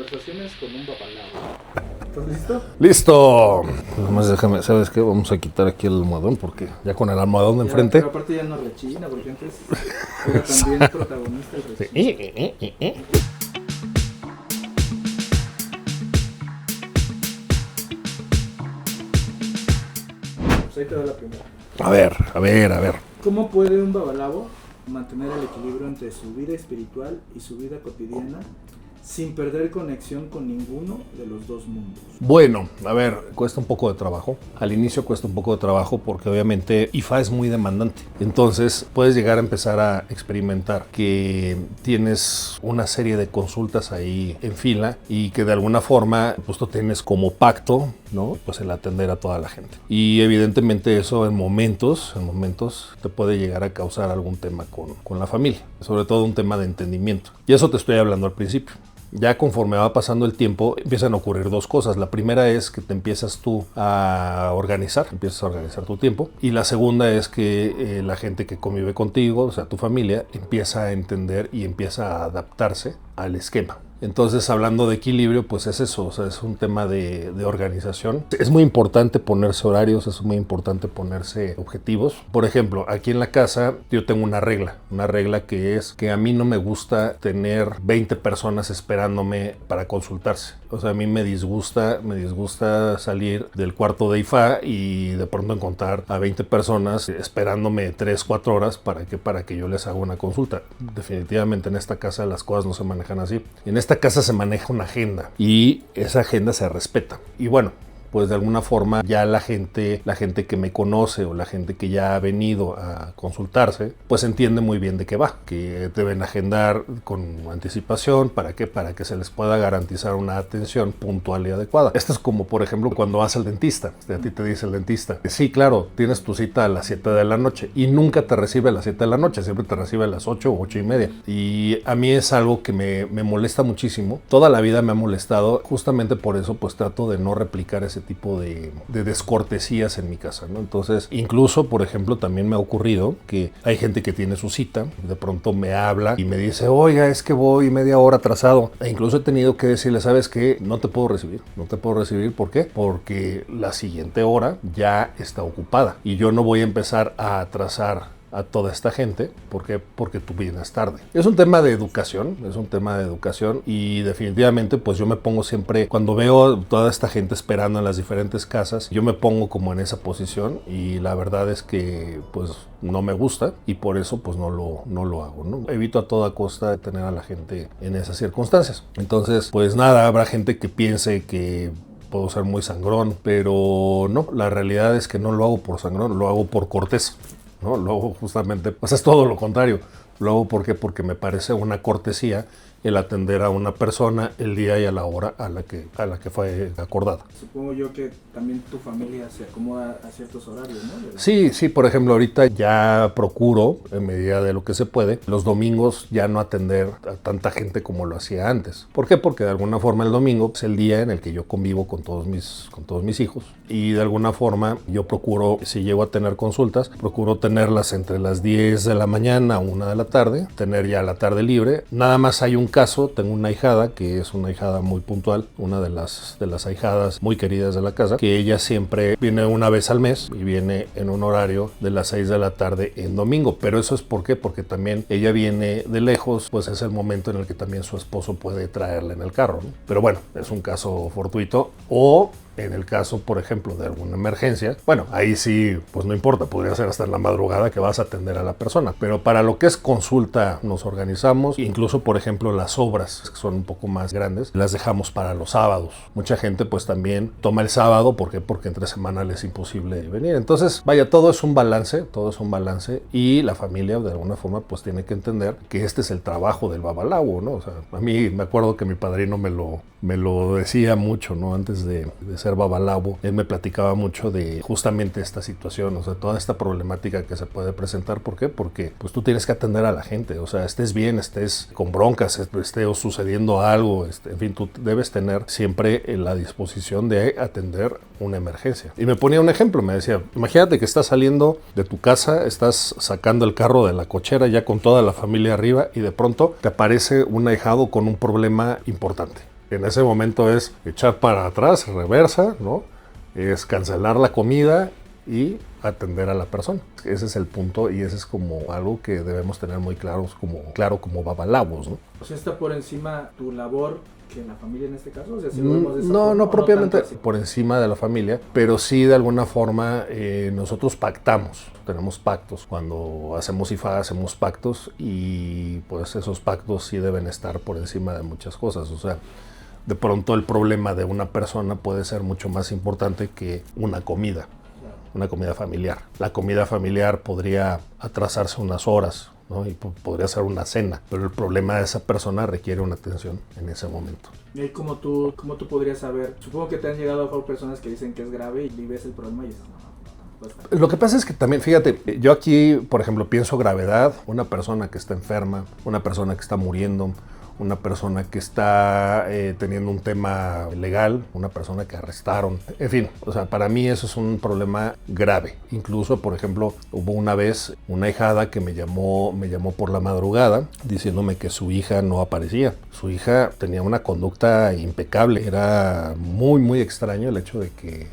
Conversaciones con un babalao. ¿Estás listo? ¡Listo! Nomás déjame, ¿sabes qué? Vamos a quitar aquí el almohadón porque ya con el almohadón de enfrente. Pero aparte ya no rechina, porque antes era también protagonista el rechino. Pues ahí te da la primera. A ver. ¿Cómo puede un babalao mantener el equilibrio entre su vida espiritual y su vida cotidiana sin perder conexión con ninguno de los dos mundos? Bueno, a ver, cuesta un poco de trabajo. Al inicio cuesta un poco de trabajo porque obviamente IFA es muy demandante. Entonces puedes llegar a empezar a experimentar que tienes una serie de consultas ahí en fila y que de alguna forma pues tú tienes como pacto, ¿no? Pues el atender a toda la gente. Y evidentemente eso en momentos te puede llegar a causar algún tema con la familia, sobre todo un tema de entendimiento. Y eso te estoy hablando al principio. Ya conforme va pasando el tiempo, empiezan a ocurrir dos cosas. La primera es que te empiezas tú a organizar, empiezas a organizar tu tiempo. Y la segunda es que la gente que convive contigo, o sea, tu familia, empieza a entender y empieza a adaptarse al esquema. Entonces, hablando de equilibrio, pues es eso, o sea, es un tema de organización. Es muy importante ponerse horarios, es muy importante ponerse objetivos. Por ejemplo, aquí en la casa yo tengo una regla que es que a mí no me gusta tener 20 personas esperándome para consultarse. O sea, a mí me disgusta salir del cuarto de IFA y de pronto encontrar a 20 personas esperándome 3-4 horas para que yo les haga una consulta. Definitivamente en esta casa las cosas no se manejan así. En esta casa se maneja una agenda y esa agenda se respeta. Y bueno, pues de alguna forma ya la gente que me conoce o la gente que ya ha venido a consultarse, pues entiende muy bien de qué va, que deben agendar con anticipación. ¿Para qué? Para que se les pueda garantizar una atención puntual y adecuada. Esto es como, por ejemplo, cuando vas al dentista. A ti te dice el dentista, sí, claro, tienes tu cita a las 7 de la noche y nunca te recibe a las 7 de la noche, siempre te recibe a las 8 o 8 y media. Y a mí es algo que me molesta muchísimo. Toda la vida me ha molestado. Justamente por eso, pues trato de no replicar ese tipo de descortesías en mi casa, ¿no? Entonces, incluso, por ejemplo, también me ha ocurrido que hay gente que tiene su cita, de pronto me habla y me dice, oiga, es que voy media hora atrasado. E incluso he tenido que decirle, ¿sabes qué? No te puedo recibir. ¿Por qué? Porque la siguiente hora ya está ocupada y yo no voy a empezar a atrasar a toda esta gente. ¿Por qué? Porque tú vienes tarde. Es un tema de educación, y definitivamente pues yo me pongo siempre, cuando veo toda esta gente esperando en las diferentes casas, yo me pongo como en esa posición y la verdad es que pues no me gusta y por eso pues no lo hago, ¿no? Evito a toda costa tener a la gente en esas circunstancias. Entonces pues nada, habrá gente que piense que puedo ser muy sangrón, pero no, la realidad es que no lo hago por sangrón, lo hago por corteza, ¿no? Luego justamente, pues es todo lo contrario. Luego, ¿por qué? Porque me parece una cortesía el atender a una persona el día y a la hora a la que fue acordada. Supongo yo que también tu familia se acomoda a ciertos horarios, ¿no? Sí, por ejemplo, ahorita ya procuro, en medida de lo que se puede, los domingos ya no atender a tanta gente como lo hacía antes. ¿Por qué? Porque de alguna forma el domingo es el día en el que yo convivo con todos mis hijos y de alguna forma yo procuro, si llego a tener consultas, procuro tenerlas entre las 10 de la mañana a 1 de la tarde, tener ya la tarde libre. Nada más hay un caso, tengo una ahijada que es una ahijada muy puntual, una de las ahijadas muy queridas de la casa, que ella siempre viene una vez al mes y viene en un horario de las 6 de la tarde en domingo. Pero eso es ¿por qué? Porque también ella viene de lejos, pues es el momento en el que también su esposo puede traerla en el carro, ¿no? Pero bueno, es un caso fortuito. O en el caso, por ejemplo, de alguna emergencia, bueno, ahí sí, pues no importa, podría ser hasta en la madrugada que vas a atender a la persona. Pero para lo que es consulta, nos organizamos. Incluso, por ejemplo, las obras, que son un poco más grandes, las dejamos para los sábados. Mucha gente, pues también toma el sábado. ¿Por qué? Porque entre semana les es imposible venir. Entonces, vaya, todo es un balance, y la familia, de alguna forma, pues tiene que entender que este es el trabajo del babalao, ¿no? O sea, a mí me acuerdo que mi padrino me lo decía mucho, ¿no? Antes de ser babalao, él me platicaba mucho de justamente esta situación, o sea, toda esta problemática que se puede presentar. ¿Por qué? Porque pues tú tienes que atender a la gente, o sea, estés bien, estés con broncas, esté sucediendo algo, en fin, tú debes tener siempre la disposición de atender una emergencia. Y me ponía un ejemplo, me decía, imagínate que estás saliendo de tu casa, estás sacando el carro de la cochera ya con toda la familia arriba y de pronto te aparece un ahijado con un problema importante. En ese momento es echar para atrás, reversa, ¿no? Es cancelar la comida y atender a la persona. Ese es el punto y ese es como algo que debemos tener muy claro como babalabos, ¿no? O sea, está por encima tu labor que la familia en este caso. O sea, si no propiamente por encima de la familia, pero sí de alguna forma nosotros pactamos, tenemos pactos. Cuando hacemos IFA hacemos pactos y pues esos pactos sí deben estar por encima de muchas cosas. O sea, de pronto el problema de una persona puede ser mucho más importante que una comida familiar. La comida familiar podría atrasarse unas horas, ¿no? Y podría ser una cena, pero el problema de esa persona requiere una atención en ese momento. ¿Y cómo tú podrías saber? Supongo que te han llegado a personas que dicen que es grave y ves el problema y dices, no. Lo que pasa es que también, fíjate, yo aquí, por ejemplo, pienso gravedad, una persona que está enferma, una persona que está muriendo, una persona que está teniendo un tema legal, una persona que arrestaron. En fin, o sea, para mí eso es un problema grave. Incluso, por ejemplo, hubo una vez una hijada que me llamó por la madrugada diciéndome que su hija no aparecía. Su hija tenía una conducta impecable. Era muy, muy extraño el hecho de que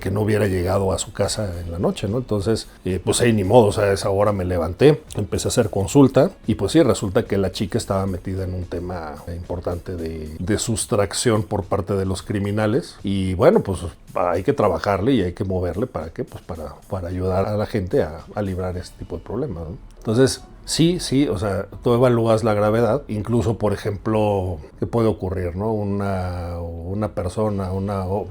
no hubiera llegado a su casa en la noche, ¿no? Entonces, pues ahí ni modo, o sea, a esa hora me levanté, empecé a hacer consulta y pues sí, resulta que la chica estaba metida en un tema importante de sustracción por parte de los criminales y bueno, pues hay que trabajarle y hay que moverle, ¿para qué? Pues para ayudar a la gente a librar este tipo de problemas, ¿no? Entonces, sí, o sea, tú evalúas la gravedad, incluso, por ejemplo, ¿qué puede ocurrir, no? Una persona,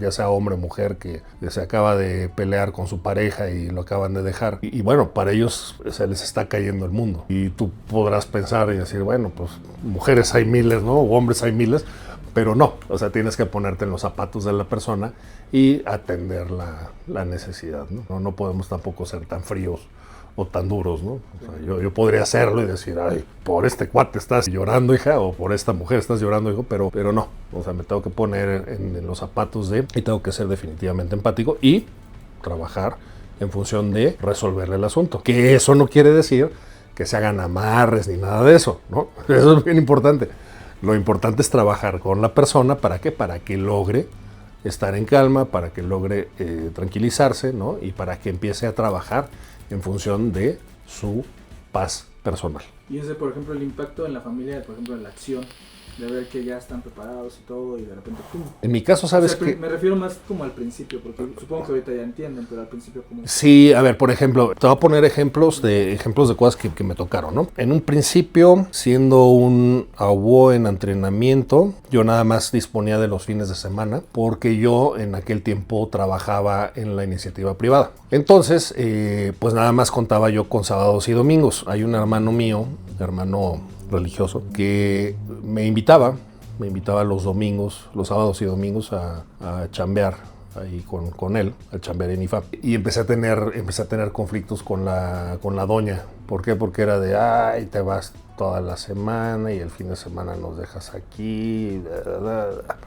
ya sea hombre o mujer, que se acaba de pelear con su pareja y lo acaban de dejar. Y bueno, para ellos se les está cayendo el mundo. Y tú podrás pensar y decir, bueno, pues mujeres hay miles, ¿no? O hombres hay miles. Pero no, o sea, tienes que ponerte en los zapatos de la persona y atender la necesidad, ¿no? No podemos tampoco ser tan fríos o tan duros, ¿no? O sea, yo podría hacerlo y decir, ay, por este cuate estás llorando, hija, o por esta mujer estás llorando, hijo, pero no. O sea, me tengo que poner en los zapatos y tengo que ser definitivamente empático y trabajar en función de resolverle el asunto. Que eso no quiere decir que se hagan amarres ni nada de eso, ¿no? Eso es bien importante. Lo importante es trabajar con la persona, ¿para qué? Para que logre estar en calma, para que logre tranquilizarse, ¿no? Y para que empiece a trabajar en función de su paz personal. Y ese, por ejemplo, el impacto en la familia, por ejemplo, en la acción, de ver que ya están preparados y todo, y de repente ¡pum! En mi caso, ¿sabes qué? Me refiero más como al principio, porque supongo que ahorita ya entienden, pero al principio como... Sí, a ver, por ejemplo, te voy a poner ejemplos de cosas que me tocaron, ¿no? En un principio, siendo un AWO en entrenamiento, yo nada más disponía de los fines de semana, porque yo en aquel tiempo trabajaba en la iniciativa privada. Entonces, pues nada más contaba yo con sábados y domingos. Hay un hermano mío, hermano religioso, que me invitaba los domingos, los sábados y domingos a chambear ahí con él, a chambear en IFA. Y empecé a tener conflictos con la doña. ¿Por qué? Porque era de, ay, te vas toda la semana y el fin de semana nos dejas aquí.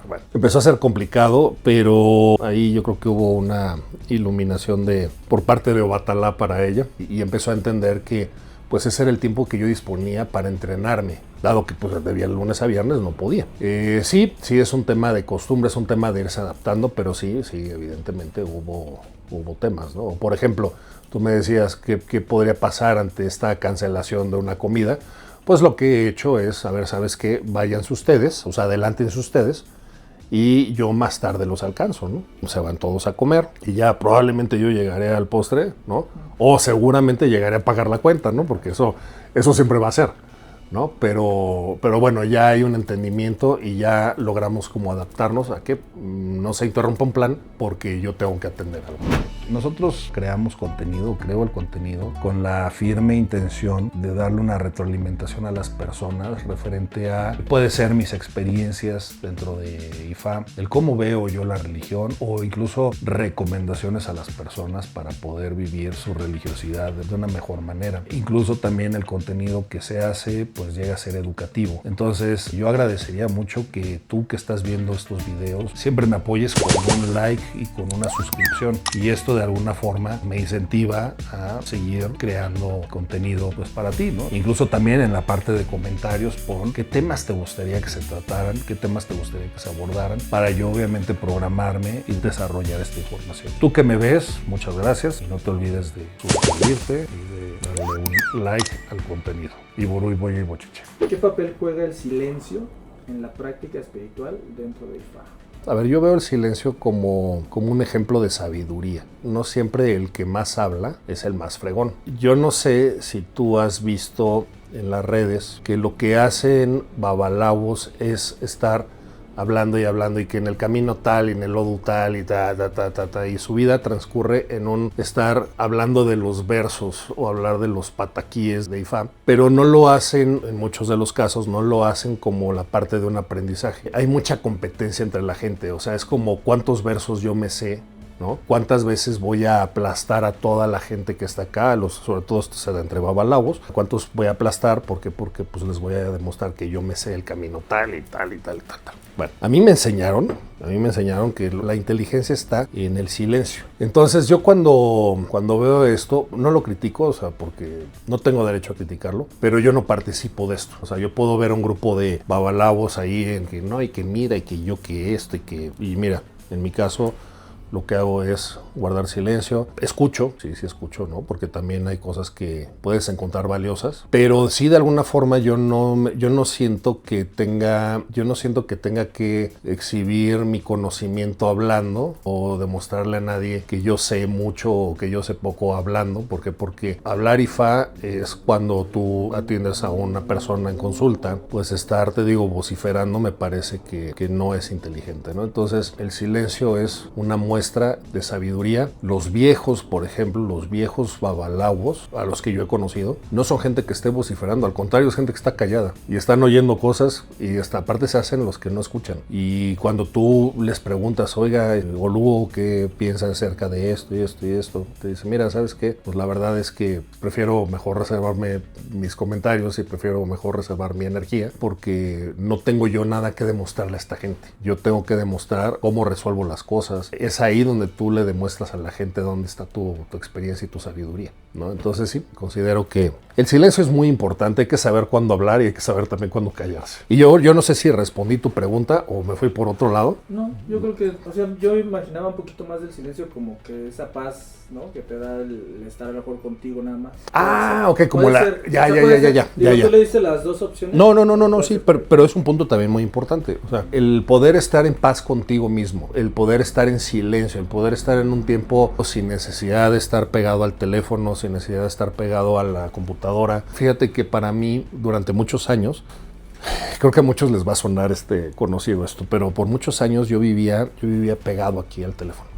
Bueno, empezó a ser complicado, pero ahí yo creo que hubo una iluminación por parte de Obatalá para ella y empezó a entender que pues ese era el tiempo que yo disponía para entrenarme, dado que pues de lunes a viernes no podía. Sí es un tema de costumbre, es un tema de irse adaptando, pero sí, evidentemente hubo temas, ¿no? Por ejemplo, tú me decías qué podría pasar ante esta cancelación de una comida. Pues lo que he hecho es, a ver, ¿sabes qué? Váyanse ustedes, o sea, adelántense ustedes, y yo más tarde los alcanzo, ¿no? Se van todos a comer y ya probablemente yo llegaré al postre, ¿no? O seguramente llegaré a pagar la cuenta, ¿no? Porque eso siempre va a ser, ¿no? Pero bueno, ya hay un entendimiento y ya logramos como adaptarnos a que no se interrumpa un plan porque yo tengo que atender algo. Nosotros creamos contenido, creo el contenido, con la firme intención de darle una retroalimentación a las personas referente a, puede ser mis experiencias dentro de IFA, el cómo veo yo la religión o incluso recomendaciones a las personas para poder vivir su religiosidad de una mejor manera. Incluso también el contenido que se hace pues llega a ser educativo. Entonces yo agradecería mucho que tú que estás viendo estos videos siempre me apoyes con un like y con una suscripción, y esto de alguna forma me incentiva a seguir creando contenido pues para ti, ¿no? Incluso también en la parte de comentarios pon qué temas te gustaría que se trataran, qué temas te gustaría que se abordaran, para yo obviamente programarme y desarrollar esta información. Tú que me ves, muchas gracias, y no te olvides de suscribirte y de darle un like al contenido. Y Ború y Boya y Bochiche. ¿Qué papel juega el silencio en la práctica espiritual dentro de IFA? A ver, yo veo el silencio como un ejemplo de sabiduría. No siempre el que más habla es el más fregón. Yo no sé si tú has visto en las redes que lo que hacen babalabos es estar hablando y hablando, y que en el camino tal y en el lodo tal y y su vida transcurre en un estar hablando de los versos o hablar de los pataquíes de Ifá, pero no lo hacen, en muchos de los casos, no lo hacen como la parte de un aprendizaje. Hay mucha competencia entre la gente, o sea, es como cuántos versos yo me sé, ¿no? ¿Cuántas veces voy a aplastar a toda la gente que está acá? Sobre todo esto se da entre babalabos. ¿Cuántos voy a aplastar? Porque pues les voy a demostrar que yo me sé el camino tal y tal y tal y tal. Bueno, a mí me enseñaron que la inteligencia está en el silencio. Entonces yo cuando veo esto, no lo critico, o sea, porque no tengo derecho a criticarlo, pero yo no participo de esto. O sea, yo puedo ver a un grupo de babalabos ahí en que no, y que mira, y que yo que esto, y mira, en mi caso, lo que hago es guardar silencio. Escucho, sí escucho, ¿no? Porque también hay cosas que puedes encontrar valiosas. Pero sí, de alguna forma, yo no siento que tenga que exhibir mi conocimiento hablando o demostrarle a nadie que yo sé mucho o que yo sé poco hablando. ¿Por qué? Porque hablar IFA es cuando tú atiendes a una persona en consulta, pues estar, te digo, vociferando me parece que no es inteligente, ¿no? Entonces, el silencio es una muestra de sabiduría. Los viejos, por ejemplo, los viejos babalabos a los que yo he conocido, no son gente que esté vociferando, al contrario, es gente que está callada y están oyendo cosas, y hasta aparte se hacen los que no escuchan. Y cuando tú les preguntas, oiga, Olúo, ¿qué piensa acerca de esto y esto y esto? Te dice, mira, ¿sabes qué? Pues la verdad es que prefiero mejor reservarme mis comentarios y prefiero mejor reservar mi energía, porque no tengo yo nada que demostrarle a esta gente. Yo tengo que demostrar cómo resuelvo las cosas. Es ahí donde tú le demuestras a la gente dónde está tu experiencia y tu sabiduría, ¿no? Entonces sí, considero que el silencio es muy importante. Hay que saber cuándo hablar y hay que saber también cuándo callarse. Y yo no sé si respondí tu pregunta o me fui por otro lado. No, yo creo que, o sea, yo imaginaba un poquito más del silencio como que esa paz, ¿no? Que te da el estar mejor contigo nada más. Ok, como la... Ser, Ya. ¿Tú le diste las dos opciones? No, sí, pero es un punto también muy importante. O sea, el poder estar en paz contigo mismo, el poder estar en silencio, el poder estar en un tiempo sin necesidad de estar pegado al teléfono, sin necesidad de estar pegado a la computadora. Fíjate que para mí, durante muchos años, creo que a muchos les va a sonar conocido esto, pero por muchos años yo vivía pegado aquí al teléfono.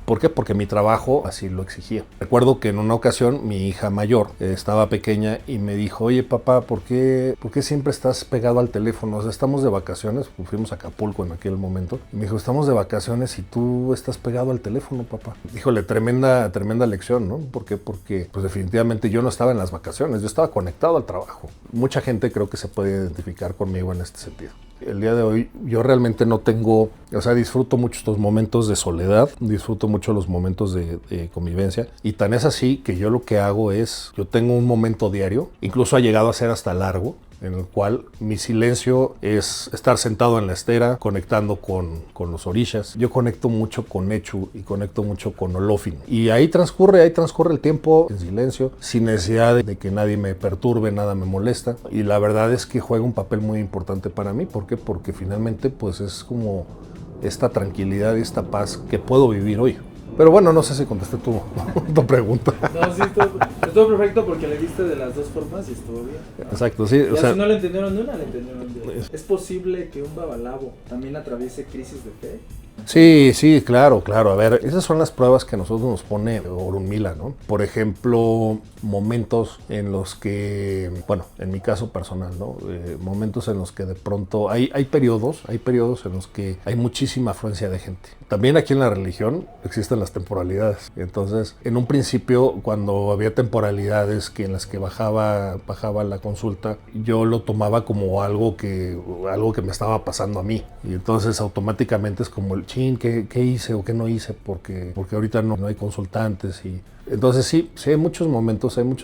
¿Por qué? Porque mi trabajo así lo exigía. Recuerdo que en una ocasión mi hija mayor estaba pequeña y me dijo, oye papá, ¿por qué siempre estás pegado al teléfono? O sea, estamos de vacaciones, fuimos a Acapulco en aquel momento, y me dijo, estamos de vacaciones y tú estás pegado al teléfono, papá. Híjole, tremenda lección, ¿no? ¿Por qué? Porque pues definitivamente yo no estaba en las vacaciones, yo estaba conectado al trabajo. Mucha gente creo que se puede identificar conmigo en este sentido. El día de hoy yo realmente no tengo, o sea, disfruto mucho estos momentos de soledad, disfruto mucho los momentos de convivencia, y tan es así que yo lo que hago es, yo tengo un momento diario, incluso ha llegado a ser hasta largo, en el cual mi silencio es estar sentado en la estera conectando con los orishas. Yo conecto mucho con Echu y conecto mucho con Olofin, y ahí transcurre el tiempo en silencio, sin necesidad de que nadie me perturbe, nada me molesta, y la verdad es que juega un papel muy importante para mí. ¿Por qué? Porque finalmente pues es como esta tranquilidad y esta paz que puedo vivir hoy. Pero bueno, no sé si contesté tu pregunta. No, sí, estuvo perfecto porque le diste de las dos formas y estuvo bien. Exacto, sí. O sea, si no le entendieron de una, le entendieron de otra. ¿Es posible que un babalabo también atraviese crisis de fe? Sí, sí, claro, claro. A ver, esas son las pruebas que a nosotros nos pone Orunmila, ¿no? Por ejemplo, momentos en los que, bueno, en mi caso personal, ¿no? Momentos en los que de pronto hay periodos en los que hay muchísima afluencia de gente. También aquí en la religión existen las temporalidades. Entonces, en un principio, cuando había temporalidades en las que bajaba la consulta, yo lo tomaba como algo que me estaba pasando a mí. Y entonces automáticamente es como el ¿qué hice o qué no hice? Porque ahorita no hay consultantes. Y entonces sí hay muchos momentos en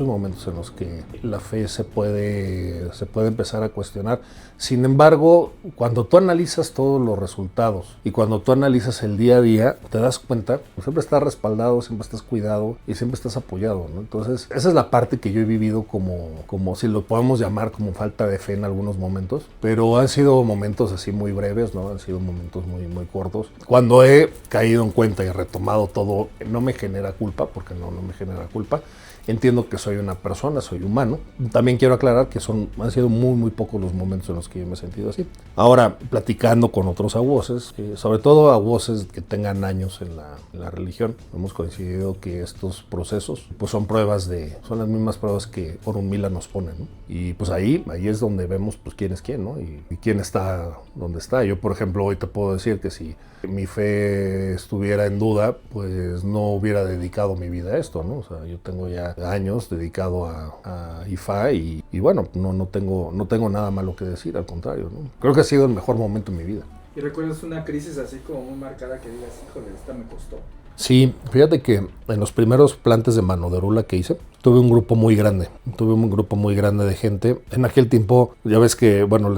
los que la fe se puede empezar a cuestionar. Sin embargo, cuando tú analizas todos los resultados y cuando tú analizas el día a día, te das cuenta, pues siempre estás respaldado, siempre estás cuidado y siempre estás apoyado, ¿no? Entonces, esa es la parte que yo he vivido como si lo podemos llamar como falta de fe en algunos momentos, pero han sido momentos así muy breves, ¿no? Han sido momentos muy, muy cortos. Cuando he caído en cuenta y retomado todo, no me genera culpa, porque no me genera culpa. Entiendo que soy una persona, soy humano. También quiero aclarar que han sido muy, muy pocos los momentos en los que yo me he sentido así. Ahora, platicando con otros aguoses, sobre todo aguoses que tengan años en la religión, hemos coincidido que estos procesos pues son las mismas pruebas que Orunmila nos pone, ¿no? Y pues ahí es donde vemos pues quién es quién, ¿no? Y quién está donde está. Yo, por ejemplo, hoy te puedo decir que si mi fe estuviera en duda, pues no hubiera dedicado mi vida a esto, ¿no? O sea, yo tengo ya años dedicado a IFA y bueno, no tengo nada malo que decir, al contrario, ¿no? Creo que ha sido el mejor momento en mi vida. ¿Y recuerdas una crisis así como muy marcada que digas, híjole, esta me costó? Sí, fíjate que en los primeros plantes de mano de orula que hice, tuve un grupo muy grande de gente. En aquel tiempo, ya ves que, bueno,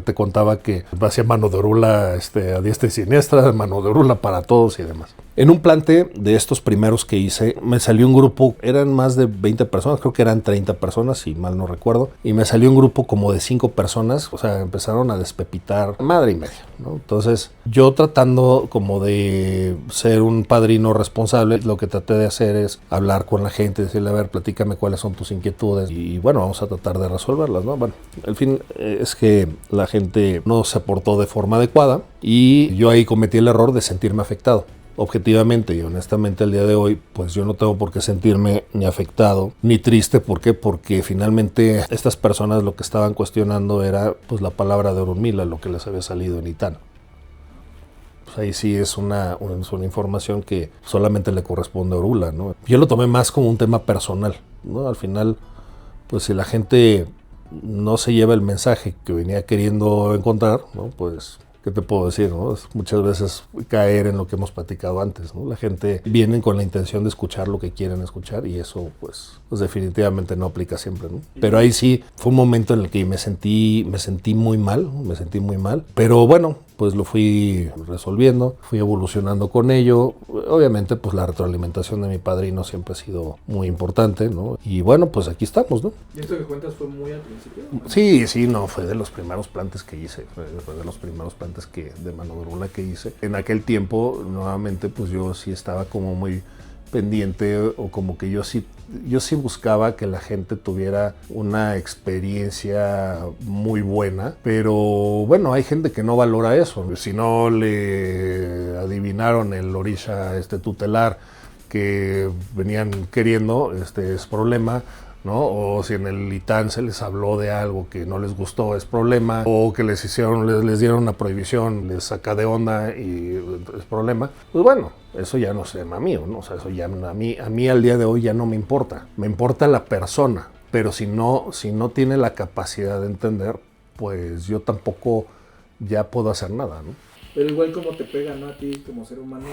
te contaba que hacía mano de orula a diestra y siniestra, mano de orula para todos y demás. En un plante de estos primeros que hice, me salió un grupo, eran más de 20 personas, creo que eran 30 personas, si mal no recuerdo, y me salió un grupo como de 5 personas, o sea, empezaron a despepitar madre y media, ¿no? Entonces, yo tratando como de ser un padrino responsable, lo que traté de hacer es hablar con la gente, decirle, a ver, platícame cuáles son tus inquietudes, y bueno, vamos a tratar de resolverlas, ¿no? Bueno, el fin es que la gente no se portó de forma adecuada, y yo ahí cometí el error de sentirme afectado. Objetivamente y honestamente al día de hoy, pues yo no tengo por qué sentirme ni afectado ni triste. ¿Por qué? Porque finalmente estas personas lo que estaban cuestionando era pues la palabra de Orunmila, lo que les había salido en Itán. Pues ahí sí es una información que solamente le corresponde a Orula, ¿no? Yo lo tomé más como un tema personal, ¿no? Al final, pues si la gente no se lleva el mensaje que venía queriendo encontrar, ¿no? Pues ¿qué te puedo decir, no? Es muchas veces caer en lo que hemos platicado antes, ¿no? La gente viene con la intención de escuchar lo que quieren escuchar y eso pues definitivamente no aplica siempre, ¿no? Pero ahí sí fue un momento en el que me sentí muy mal, pero bueno, pues lo fui resolviendo, fui evolucionando con ello. Obviamente pues la retroalimentación de mi padrino siempre ha sido muy importante, ¿no? Y bueno, pues aquí estamos, ¿no? ¿Y esto que cuentas fue muy al principio? Sí, no, fue de los primeros plantes que hice, de mano de orula que hice. En aquel tiempo, nuevamente, pues yo sí estaba como muy pendiente o como que yo sí buscaba que la gente tuviera una experiencia muy buena, pero bueno, hay gente que no valora eso. Si no le adivinaron el orisha tutelar que venían queriendo, es problema, ¿no? O si en el Itán se les habló de algo que no les gustó, es problema, o que les dieron una prohibición, les saca de onda y es problema. Pues bueno, eso ya no es tema mío, ¿no? O sea, eso ya a mí al día de hoy ya no me importa. Me importa la persona, pero si no tiene la capacidad de entender, pues yo tampoco ya puedo hacer nada, ¿no? Pero igual como te pega, ¿no? A ti como ser humano,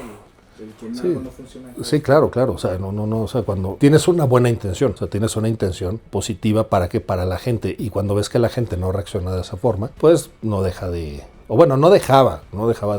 el que sí. algo no funciona. Sí, claro, o sea, o sea, cuando tienes una buena intención, o sea, tienes una intención positiva para la gente, y cuando ves que la gente no reacciona de esa forma, pues no dejaba de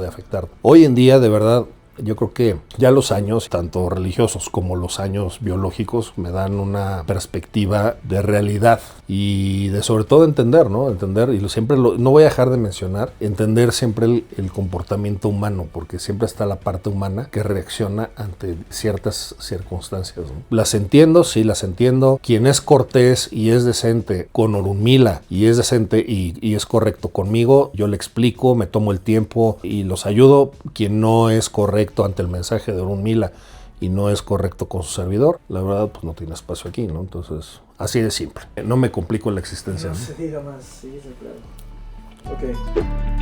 afectar. Hoy en día, de verdad, yo creo que ya los años, tanto religiosos como los años biológicos, me dan una perspectiva de realidad y de sobre todo entender, ¿no? Entender, y no voy a dejar de mencionar, entender siempre el comportamiento humano, porque siempre está la parte humana que reacciona ante ciertas circunstancias, ¿no? Las entiendo, sí, las entiendo. Quien es cortés y es decente con Orunmila y es decente y es correcto conmigo, yo le explico, me tomo el tiempo y los ayudo. Quien no es correcto ante el mensaje de Orunmila y no es correcto con su servidor, la verdad pues no tiene espacio aquí, ¿no? Entonces, así de simple. No me complico la existencia. No se diga más, sí, claro. Ok.